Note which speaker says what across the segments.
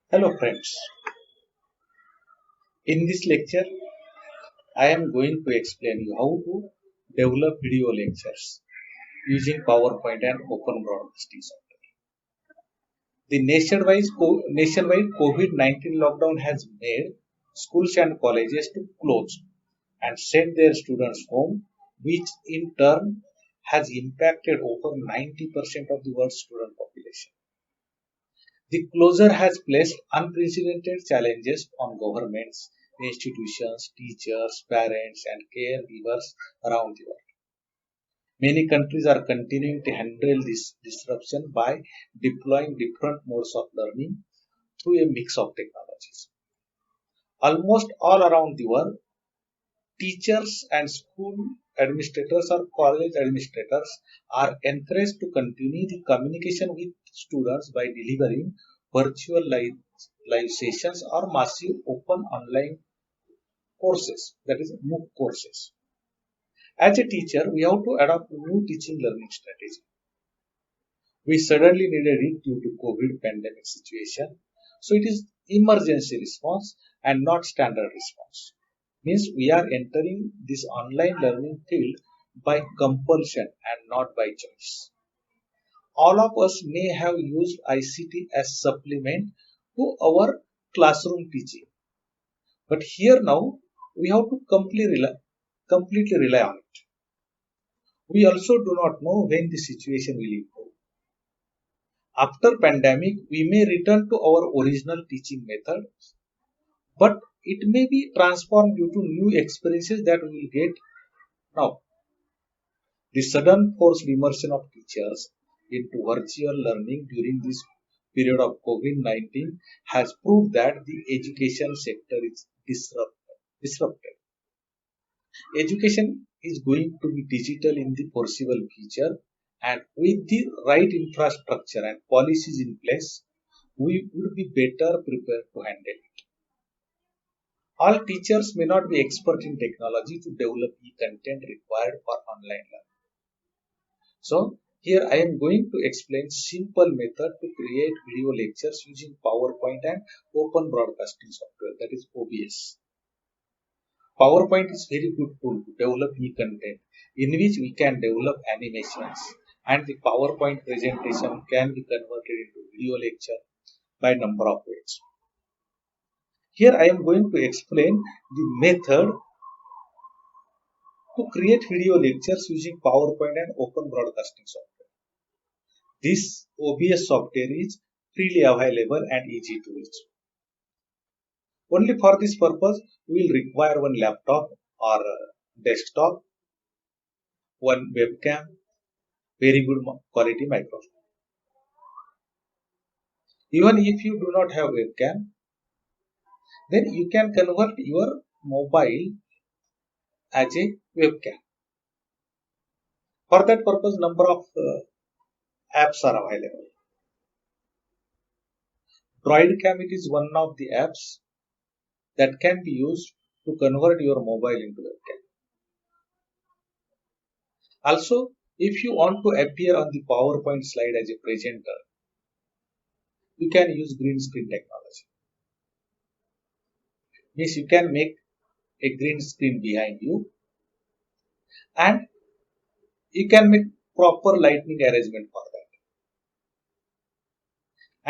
Speaker 1: Hello friends, in this lecture I am going to explain you how to develop video lectures using PowerPoint and open broadcasting software. The nationwide COVID-19 lockdown has made schools and colleges to close and send their students home, which in turn has impacted over 90% of the world's student population. The closure has placed unprecedented challenges on governments, institutions, teachers, parents, and caregivers around the world. Many countries are continuing to handle this disruption by deploying different modes of learning through a mix of technologies. Almost all around the world, teachers and school administrators or college administrators are encouraged to continue the communication with students by delivering virtual live sessions or massive open online courses, that is MOOC courses. As a teacher, we have to adopt new teaching learning strategy. We suddenly needed it due to COVID pandemic situation. So it is emergency response and not standard response. Means we are entering this online learning field by compulsion and not by choice. All of us may have used ICT as supplement to our classroom teaching. But here now we have to completely rely on it. We also do not know when the situation will improve. After pandemic, we may return to our original teaching method, but it may be transformed due to new experiences that we will get now. The sudden forced immersion of teachers into virtual learning during this period of COVID-19 has proved that the education sector is disrupted. Education is going to be digital in the foreseeable future, and with the right infrastructure and policies in place, we would be better prepared to handle it. All teachers may not be expert in technology to develop the content required for online learning. So here I am going to explain simple method to create video lectures using PowerPoint and open broadcasting software, that is OBS. PowerPoint is very good tool to develop e-content in which we can develop animations, and the PowerPoint presentation can be converted into video lecture by number of ways. Here I am going to explain the method to create video lectures using PowerPoint and open broadcasting software. This OBS software is freely available and easy to use. Only for this purpose, we will require one laptop or desktop, one webcam, very good quality microphone. Even if you do not have webcam, then you can convert your mobile as a webcam. For that purpose, number of apps are available. Droidcam, it is one of the apps that can be used to convert your mobile into webcam. Also, if you want to appear on the PowerPoint slide as a presenter, you can use green screen technology. Means you can make a green screen behind you, and you can make proper lighting arrangement for that.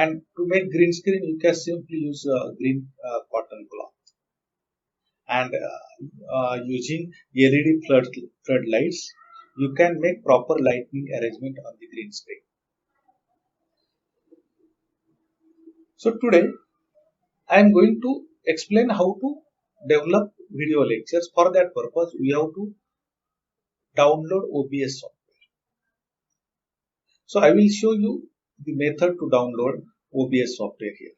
Speaker 1: And to make green screen, you can simply use a green cotton cloth, and using LED floodlights, you can make proper lighting arrangement on the green screen. So today I am going to explain how to develop video lectures. For that purpose, we have to download OBS software. So I will show you the method to download OBS software here.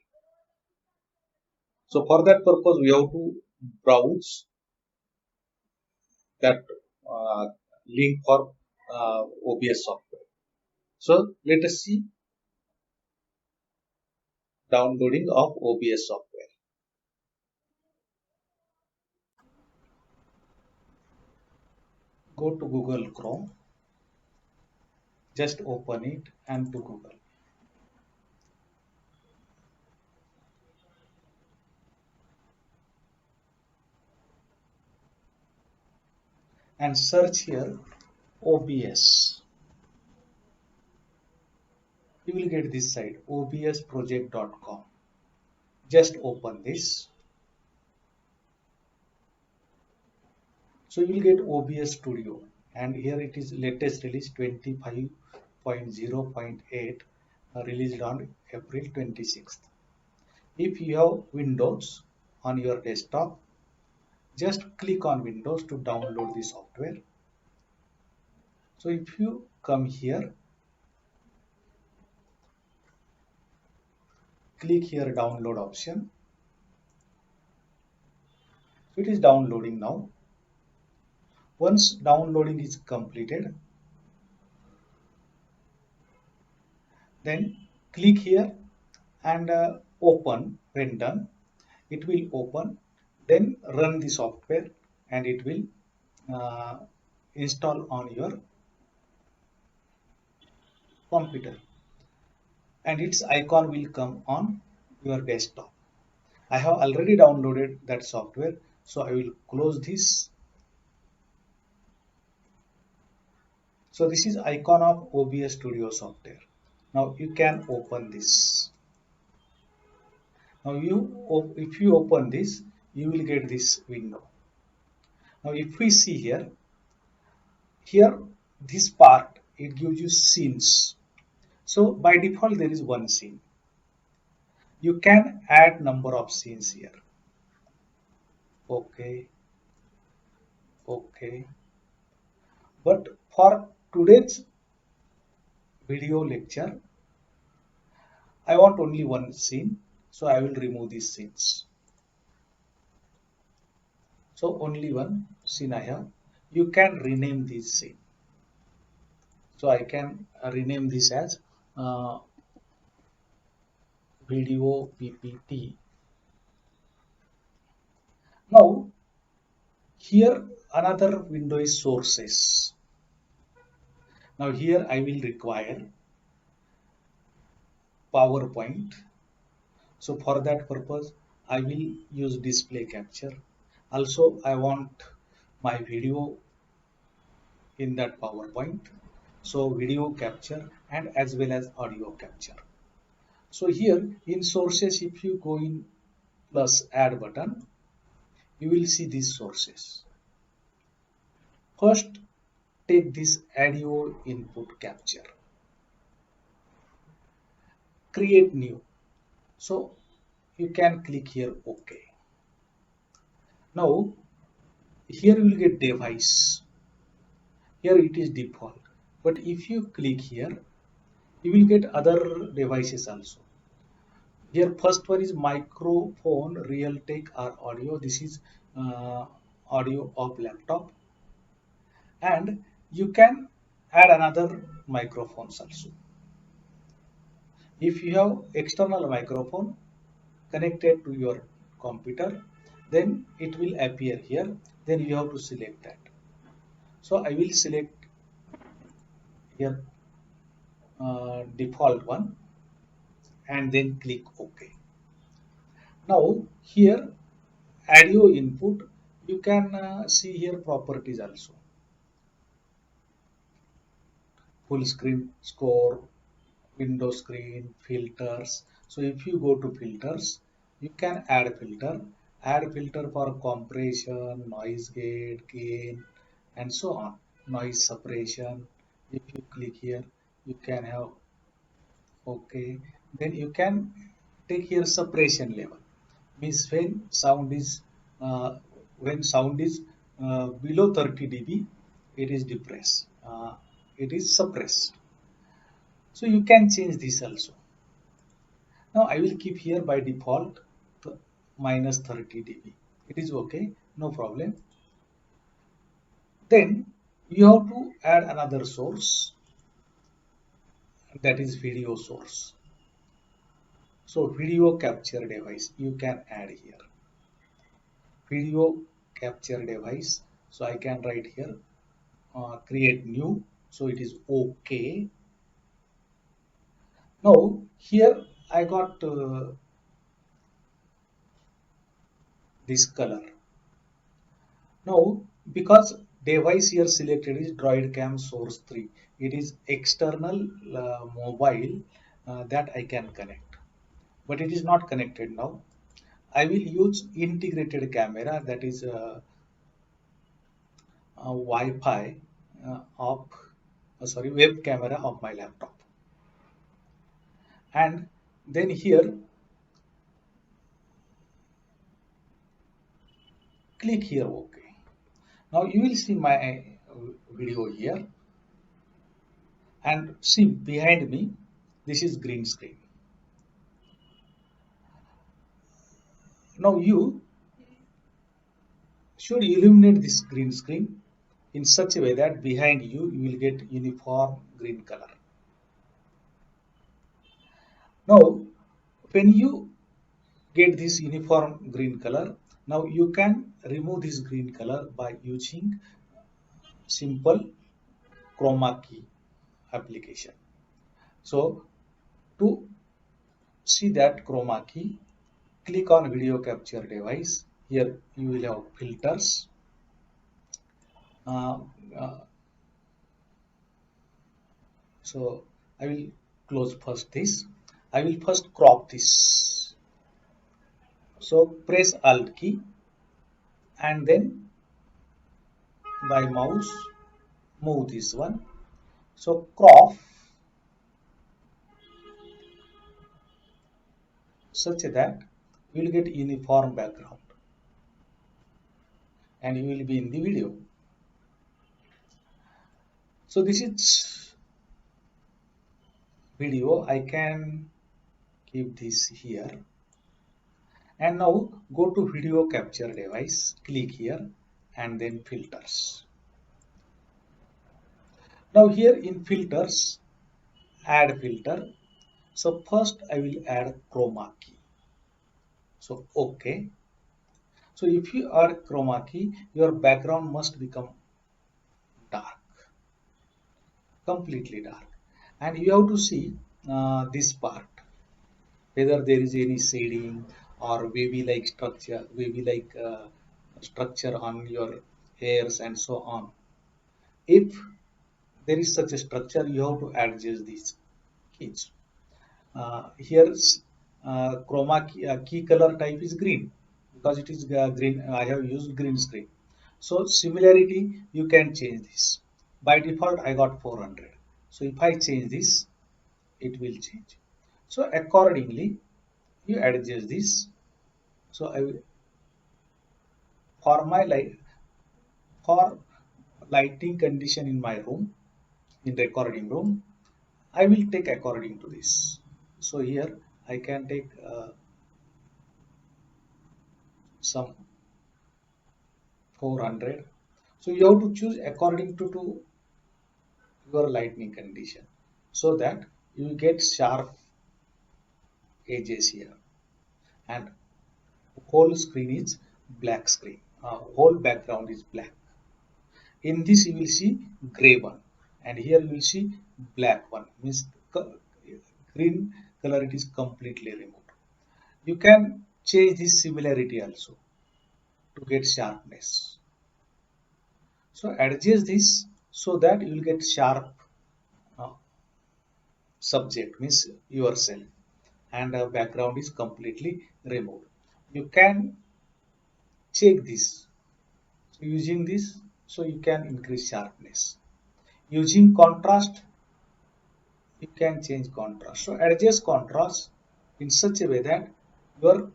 Speaker 1: So for that purpose, we have to browse that link for OBS software. So let us see downloading of OBS software. Go to Google Chrome, just open it and to Google. and search here OBS. You will get this site obsproject.com. Just open this. So you will get OBS Studio, and here it is latest release 25.0.8, released on April 26th. If you have Windows on your desktop, just click on Windows to download the software. So if you come here, click here download option. So it is downloading now. Once downloading is completed, then click here and open. When done, it will open. Then run the software and it will install on your computer, and its icon will come on your desktop. I have already downloaded that software, so I will close this. So this is icon of OBS Studio software. Now you can open this. Now if you open this, you will get this window. Now if we see here this part, it gives you scenes. So by default there is one scene. You can add number of scenes here. Okay. But for today's video lecture, I want only one scene, so I will remove these scenes. So only one scene I have. You can rename this scene. So I can rename this as video PPT. Now here another window is sources. Now here I will require PowerPoint. So for that purpose, I will use display capture. Also, I want my video in that PowerPoint. So video capture and as well as audio capture. So here in sources, if you go in plus add button, you will see these sources. First, take this audio input capture. Create new. So you can click here OK. Now here you will get device. Here it is default, but if you click here, you will get other devices also. Here first one is microphone, Realtek or audio. This is audio of laptop, and you can add another microphones also. If you have external microphone connected to your computer, then it will appear here. Then you have to select that. So I will select here default one and then click OK. Now here audio input, you can see here properties also. Full screen score, window screen, filters. So if you go to filters, you can add filter for compression, noise gate, gain, and so on. Noise suppression. If you click here, you can have OK. Then you can take here suppression level. Means uh, when sound is below 30 dB, it is depressed. It is suppressed. So you can change this also. Now I will keep here by default minus 30 dB. It is okay, no problem. Then you have to add another source, that is video source. So video capture device you can add here. Video capture device. So I can write here create new. So it is okay. Now here I got this color. Now because device here selected is Droidcam Source 3. It is external mobile that I can connect, but it is not connected now. I will use integrated camera, that is Wi-Fi of web camera of my laptop, and then here click here OK. Now you will see my video here, and see behind me this is green screen. Now you should illuminate this green screen in such a way that behind you you will get uniform green color. Now when you get this uniform green color, now you can remove this green color by using simple chroma key application. So to see that chroma key, click on video capture device. Here you will have filters. Uh, uh, so I will close first this. I will first crop this. So press Alt key and then by mouse move this one. So crop such that you will get uniform background and you will be in the video. So this is video. I can keep this here, and now go to video capture device, click here and then filters. Now here in filters, add filter. So first I will add chroma key. So OK. So if you add chroma key, your background must become dark, completely dark, and you have to see this part, whether there is any shading or wavy like structure on your hairs and so on. If there is such a structure, you have to adjust these keys. Here's chroma key color type is green because it is green. I have used green screen. So similarity, you can change this. By default, I got 400. So if I change this, it will change. So accordingly, you adjust this. So I will, for my light, for lighting condition in my room, in the recording room, I will take according to this. So here I can take some 400. So you have to choose according to your lighting condition, so that you get sharp edges here, and whole screen is black screen. Whole background is black. In this you will see gray one, and here you will see black one. Means green color it is completely removed. You can change this similarity also to get sharpness. So adjust this so that you will get sharp uh, subject, means yourself, and background is completely removed. You can check this. So using this, so you can increase sharpness. Using contrast, you can change contrast. So adjust contrast in such a way that your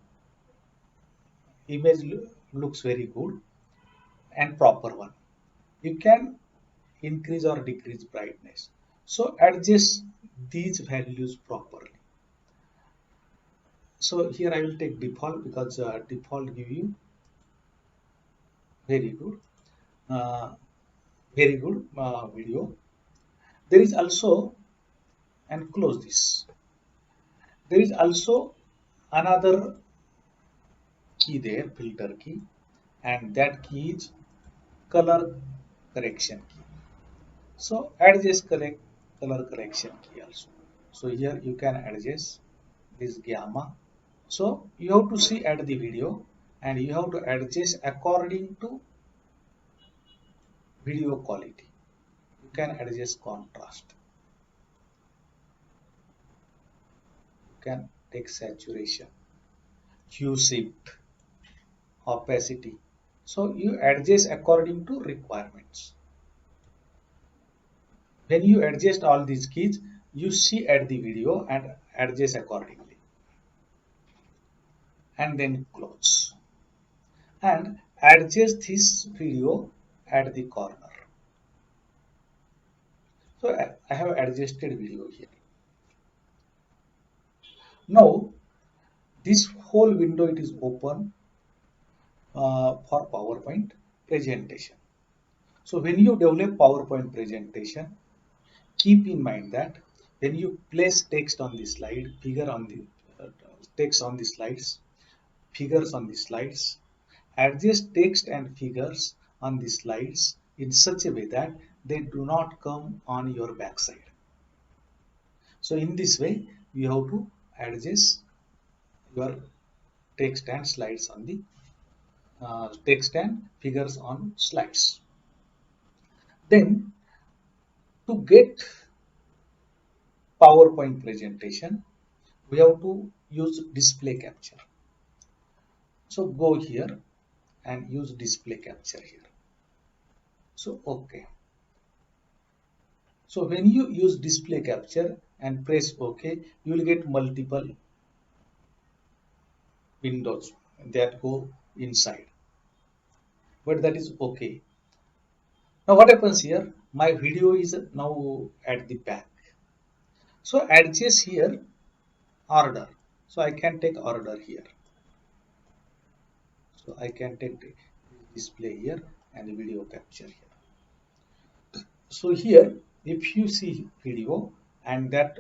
Speaker 1: image looks very good and proper one. You can increase or decrease brightness. So adjust these values properly. So here I will take default because default give you very good, uh, video. There is also, and close this. There is also another key there, filter key, and that key is color correction key. So adjust correct color correction key also. So here you can adjust this gamma. So you have to see at the video and you have to adjust according to video quality. You can adjust contrast. You can take saturation, hue shift, opacity. So you adjust according to requirements. When you adjust all these keys, you see at the video and adjust accordingly. And then close. And adjust this video at the corner. So I have adjusted video here. Now this whole window it is open for PowerPoint presentation. So when you develop PowerPoint presentation, keep in mind that when you place text on the slide, figure on the text on the slides, figures on the slides, adjust text and figures on the slides in such a way that they do not come on your backside. So in this way, you have to adjust your text and slides on the text and figures on slides. Then to get PowerPoint presentation, we have to use display capture. So go here and use display capture here. So okay. So when you use display capture and press OK, you will get multiple windows that go inside. But that is okay. Now what happens here? My video is now at the back. So adjust here order. So I can take order here. So I can take the display here and video capture here. So here, if you see video and that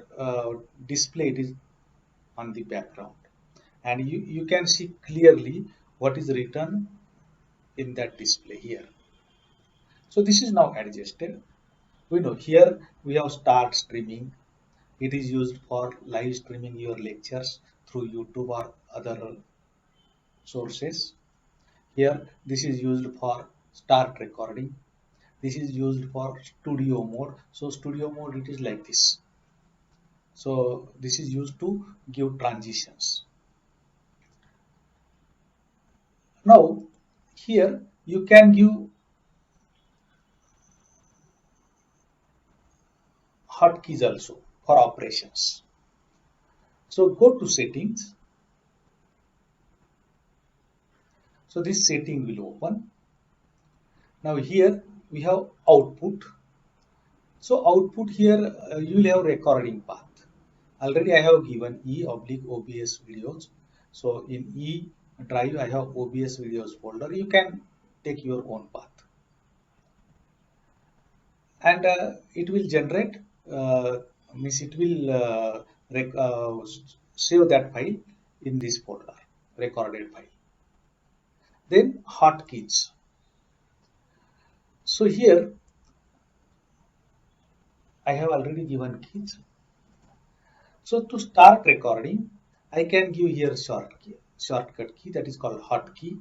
Speaker 1: display is on the background, and you can see clearly what is written in that display here. So this is now adjusted. We know here we have start streaming. It is used for live streaming your lectures through YouTube or other sources. Here this is used for start recording. This is used for studio mode. So studio mode it is like this. So this is used to give transitions. Now here you can give hotkeys also for operations. So go to settings. So this setting will open. Now here we have output. So output here you will have recording path. Already I have given E oblique OBS videos. So in E drive I have OBS videos folder. You can take your own path. And it will generate means it will save that file in this folder, recorded file. Then hotkeys. So here I have already given keys. So to start recording, I can give here shortcut key that is called hotkey.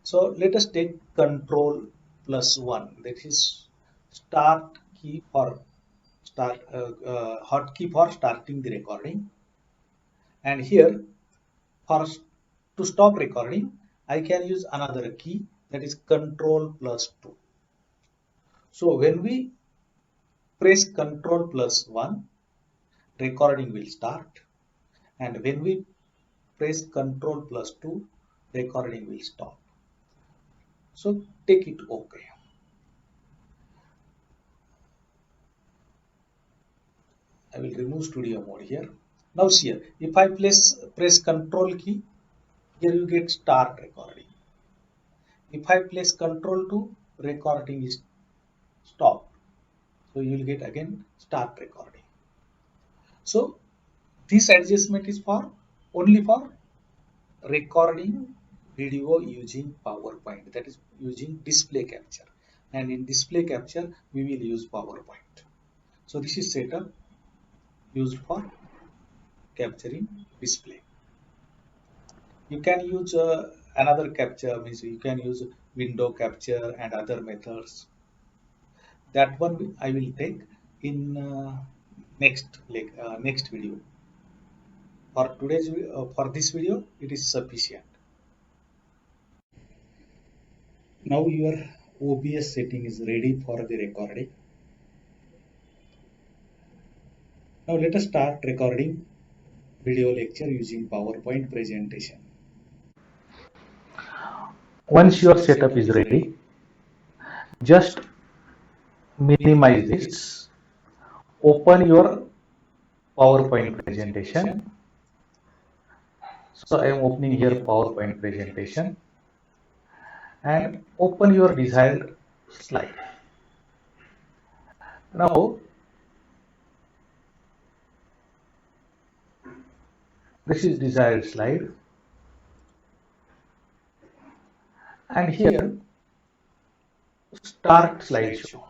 Speaker 1: So let us take Control plus 1, that is start key for hotkey for starting the recording. And here for to stop recording, I can use another key that is Control plus 2. So when we press Control plus 1, recording will start, and when we press Control plus 2, recording will stop. So take it OK. I will remove studio mode here. Now see here, if I press Control key, here you get start recording. If I press Control 2, recording is stopped. So you will get again start recording. So this adjustment is for only for recording video using PowerPoint, that is using display capture, and in display capture we will use PowerPoint. So this is setup used for capturing display. You can use another capture, means you can use window capture and other methods. That one I will take in next video. For this video, it is sufficient. Now your OBS setting is ready for the recording. Now let us start recording video lecture using PowerPoint presentation.
Speaker 2: Once your setup is ready, just minimize this, open your PowerPoint presentation. So I am opening here PowerPoint presentation and open your desired slide. Now this is desired slide, and here start slideshow.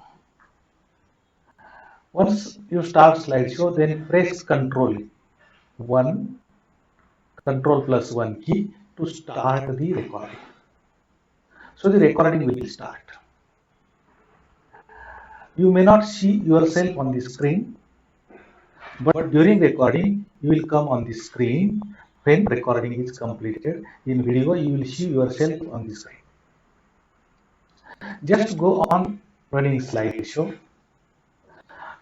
Speaker 2: Once you start slideshow, then press Control+1 key to start the recording. So the recording will start. You may not see yourself on the screen, but during recording you will come on the screen. When recording is completed in video, you will see yourself on the screen. Just go on running slideshow.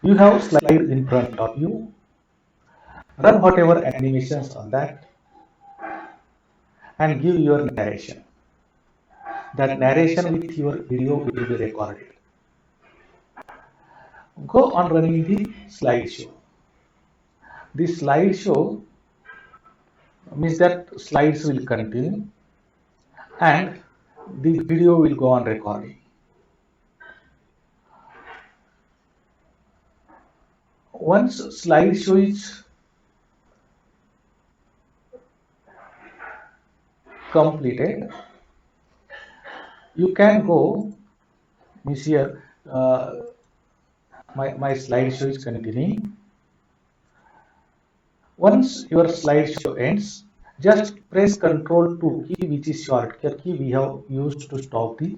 Speaker 2: You have slides in front of you. Run whatever animations on that and give your narration. That narration with your video will be recorded. Go on running the slideshow. The slideshow means that slides will continue and the video will go on recording. Once slideshow is completed, you can go, means here my slideshow is continuing. Once your slideshow ends, just press Ctrl+2 key, which is shortcut key we have used to stop the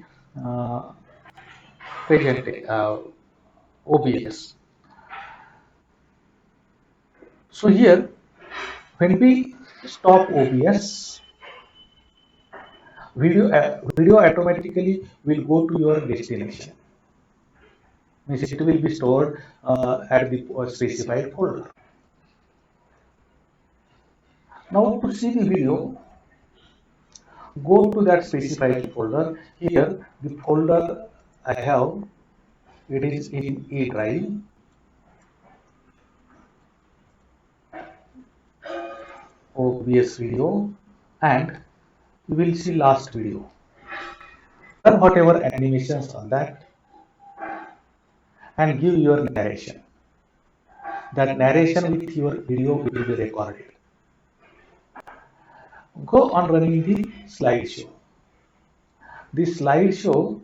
Speaker 2: OBS. So here, when we stop OBS, video automatically will go to your destination. Means it will be stored at the specified folder. Now to see the video, go to that specified folder. Here the folder I have, it is in E drive. OBS video, and you will see last video. Run whatever animations on that and give your narration. That narration with your video will be recorded. Go on running the slideshow. The slideshow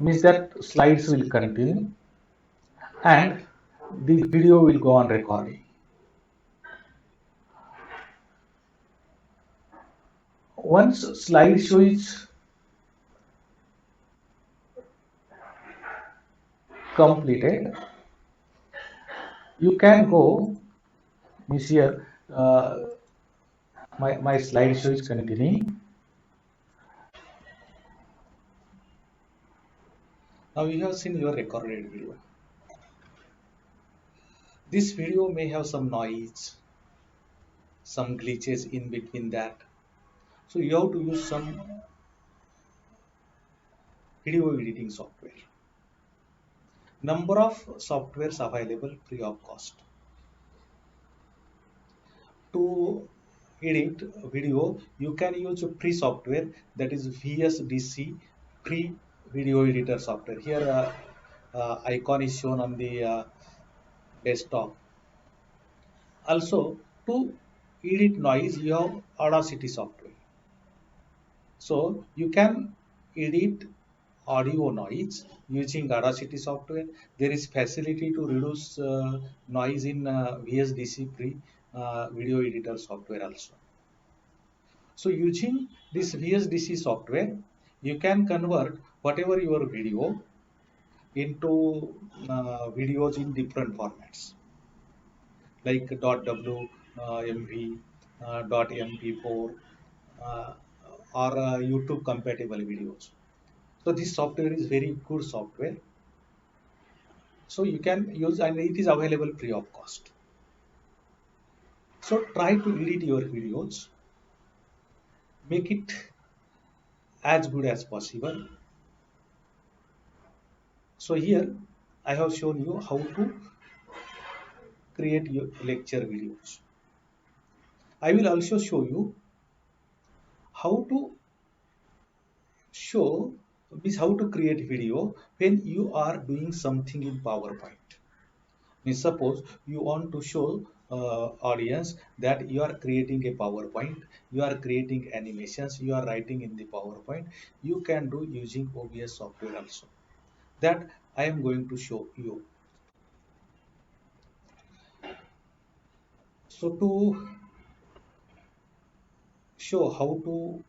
Speaker 2: means that slides will continue and the video will go on recording. Once slideshow is completed, you can go, means here my slideshow is continuing.
Speaker 1: Now you have seen your recorded video. This video may have some noise, some glitches in between that. So you have to use some video editing software. Number of softwares available free of cost. To edit video, you can use a free software, that is VSDC free video editor software. Here icon is shown on the desktop. Also, to edit noise, you have Audacity software. So you can edit audio noise using Audacity software. There is facility to reduce noise in VSDC free video editor software also. So using this VSDC software, you can convert whatever your video into videos in different formats like .w, .mv, .mp4, uh, or YouTube compatible videos. So this software is very good software. So you can use, and it is available free of cost. So try to edit your videos, make it as good as possible. So here I have shown you how to create your lecture videos. I will also show you how to show means how to create video when you are doing something in PowerPoint. Means suppose you want to show audience that you are creating a PowerPoint, you are creating animations, you are writing in the PowerPoint. You can do using OBS software also. That I am going to show you. So to show how to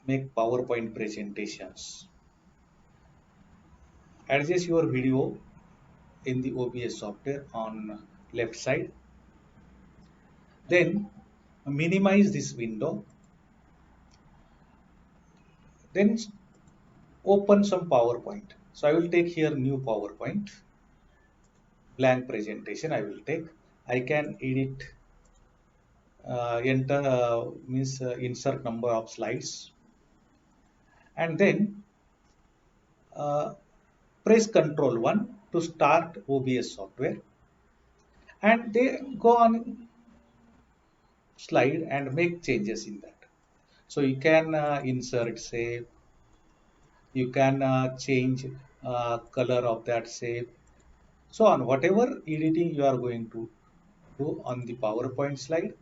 Speaker 1: make PowerPoint presentations, adjust your video in the OBS software on left side. Then minimize this window. Then open some PowerPoint. So I will take here new PowerPoint, blank presentation I will take. I can edit, enter, means insert number of slides, and then uh, press Control 1 to start OBS software, and they go on slide and make changes in that. So you can insert, say, you can change color of that shape, so on whatever editing you are going to do on the PowerPoint slide,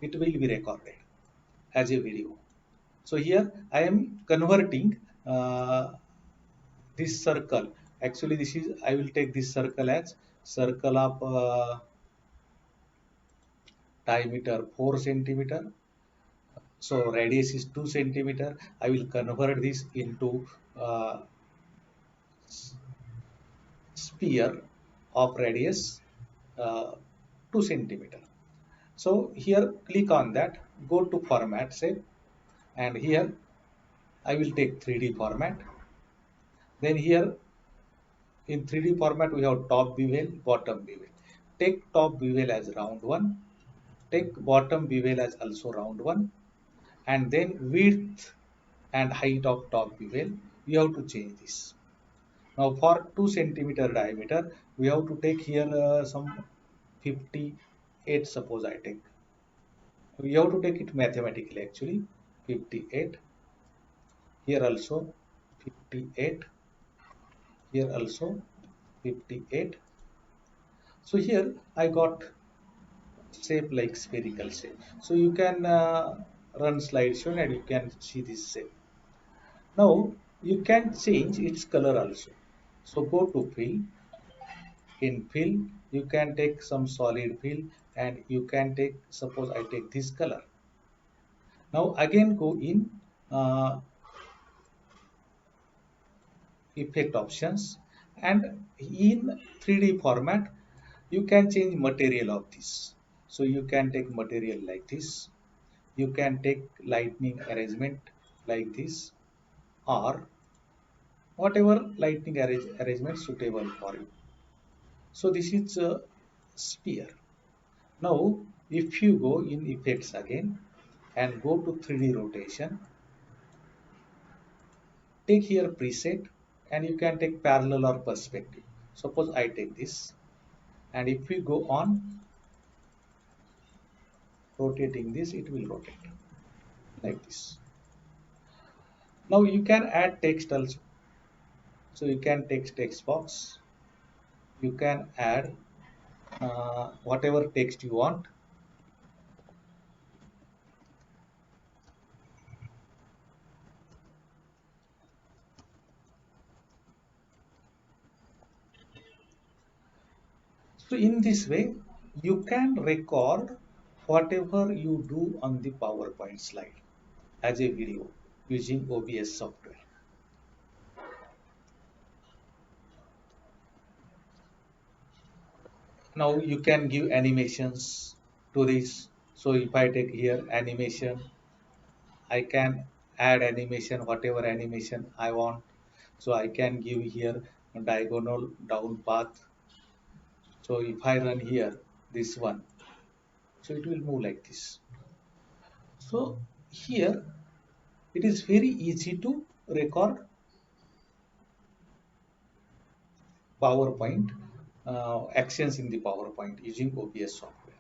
Speaker 1: it will be recorded as a video. So here I am converting this circle. Actually this is, I will take this circle as circle of diameter 4 centimeter, so radius is 2 centimeter. I will convert this into uh, sphere of radius uh, 2 centimeter. So here click on that, go to format shape, and here I will take 3D format. Then here in 3D format we have top bevel, bottom bevel. Take top bevel as round one, take bottom bevel as also round one, and then width and height of top bevel you have to change this. Now for 2 centimeter diameter we have to take here some 58, suppose I take. We have to take it mathematically actually. 58, here also 58, here also 58. So here I got shape like spherical shape. So you can run slideshow and you can see this shape. Now you can change its color also. So go to fill. In fill you can take some solid fill, and you can take, suppose I take this color. Now again go in effect options, and in 3D format you can change material of this. So you can take material like this, you can take lightning arrangement like this, or whatever lightning arrangement suitable for you. So this is a sphere. Now if you go in effects again and go to 3D rotation, take here preset, and you can take parallel or perspective. Suppose I take this, and if we go on rotating this, it will rotate like this. Now you can add text also. So you can text box, you can add whatever text you want. So in this way you can record whatever you do on the PowerPoint slide as a video using OBS software. Now you can give animations to this. So if I take here animation, I can add animation, whatever animation I want. So I can give here a diagonal down path. So if I run here this one, so it will move like this. So here it is very easy to record PowerPoint actions in the PowerPoint using OBS software.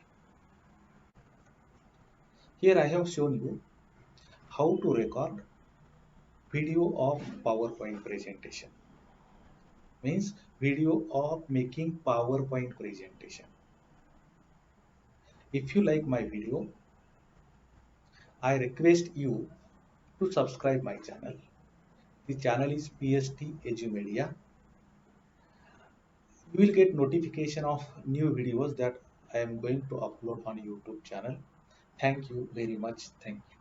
Speaker 1: Here I have shown you how to record video of PowerPoint presentation. Means video of making PowerPoint presentation. If you like my video, I request you to subscribe my channel. The channel is PST Edumedia. You will get notification of new videos that I am going to upload on YouTube channel. Thank you very much. Thank you.